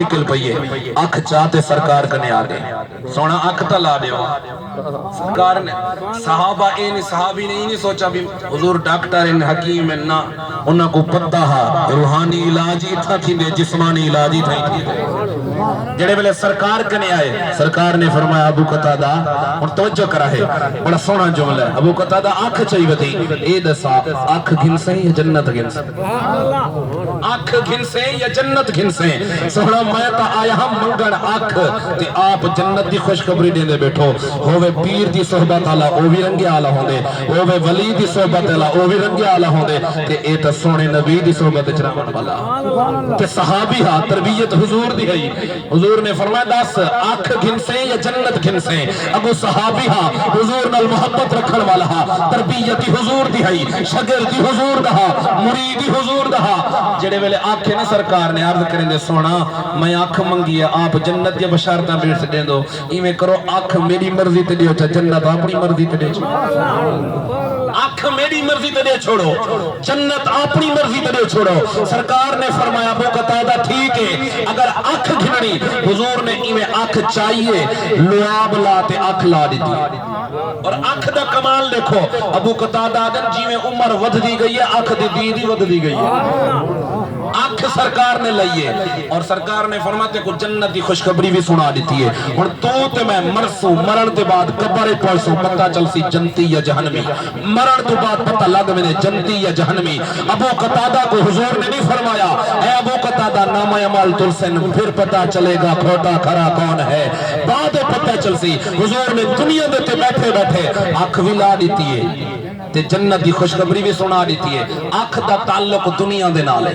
نکل پئیے اکھ چاہتے سرکار کنے آگے سونا اکھ تا لا دیو سرکار نے صحابہ صحابی نے نہیں سوچا بھی حضور ڈاکٹر ان حکیم ان نا انہاں کو پتہ ہا روحانی علاجی تھا تھی دے جسمانی علاجی تھا تھی دے جڑے بلے سرکار کنے آئے سرکار نے فرمایا ابو قتادہ اور توجہ کرا ہے بڑا سونا جملہ ہے ابو قتادہ اکھ چاہی بتی اے دسا اکھ گھن سے یا جنت گھن سے اکھ گھن سے یا جنت گھن سے سونا میں تا آیا ہم منگن اکھ تے آپ جنت دی خوشخبری دیندے بیٹھو ہووے پیر دی صحبت آلا او بھی رنگے آلا ہوندے ہووے ولی دی صحبت آلا او بھی رنگے آلا ہوندے تے اے تا سونے نبی دی صحبت چرامن والا تے صحابی ہاں تربیت حضور دی گئی حضور نے فرمایا دس اکھ گھن سے یا جنت گھن سے ابو صحابی ہاں حضور نال محبت رکھن والا ہاں تربیتی حضور دی ہے شاگردی حضور دا مریدی حضور دا جڑے ویلے آنکھیں نا سرکار نے عرض کریں دے سونا میں آنکھ منگی ہے آپ جنت یا بشارتہ بیٹ سے دیں دو ایمیں کرو آنکھ میری مرضی تے دیو جنت اپنی مرضی تے دے چھوڑو آنکھ میری مرضی تے دے چھوڑو جنت اپنی مرضی تے دے چھوڑو سرکار نے فرمایا ابو قتادہ ٹھیک ہے اگر آنکھ گھنڑی حضور نے ایمیں آنکھ چاہیے لعاب لاتے آنکھ لا دیتی اور آنکھ دا کمال دیکھو ابو قتادہ دن جی میں عمر ودھ دی گئی ہے آنکھ دی دیدی ودھ دی گئی ہے آنکھ سرکار نے لئیے اور سرکار نے فرماتے کو جنت دی خوشخبری بھی سنا دیتی ہے اور تو تے میں مرسو مرن تے بعد قبر پہنچو پتہ چل سی جنتی یا جہنمی مرن تو بعد پتہ لگ میں نے جنتی یا جہنمی ابو قتادہ کو حضور نے نہیں فرمایا اے ابو قتادہ نام عمل ترسن پھر پتہ چلے گا کھوٹا کھرا کون ہے بعد پتہ چل سی حضور نے دنیا دیتے بیٹھے بیٹھے آنکھ بھی لا دیتی ہے تے جنت دی خوشخبری بھی سنا دیتی ہے آنکھ دا تعلق دنیا دے نالے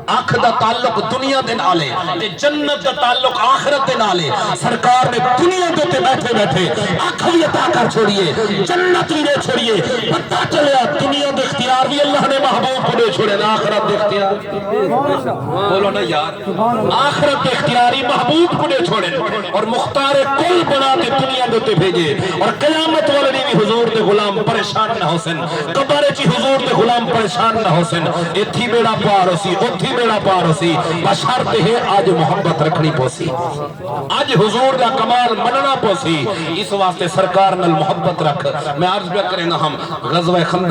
آنکھ دا تعلق دنیا دے نالے تے جنت دا تعلق آخرت دے نالے سرکار نے دنیا دیتے بیٹھے بیٹھے آنکھ بھی عطا کر چھوڑیے جنت بھی دے چھوڑیے پتہ چلیا دنیا دے اختیار بھی اللہ نے محبوب کو دے چھوڑے نا آخرت دے اختیار بولو نا یار آخرت دے اختیاری محبوب کو دے چھوڑے اور مختار کل بنا کے دنیا دیتے بھیجے اور قیامت والے بھی حضور دے غلام پریشان نہ ہو سن قبر چی حضور دے غلام پریشان نہ ہو سن اتھی بیڑا پار ہو سی اتھی بیڑا پار ہو سی بشارت ہے آج محبت رکھنی پوسی آج حضور دا کمال مننا پوسی اس واسطے سرکار نال محبت رکھ میں عرض بھی کریں نا ہم غزوہ خندق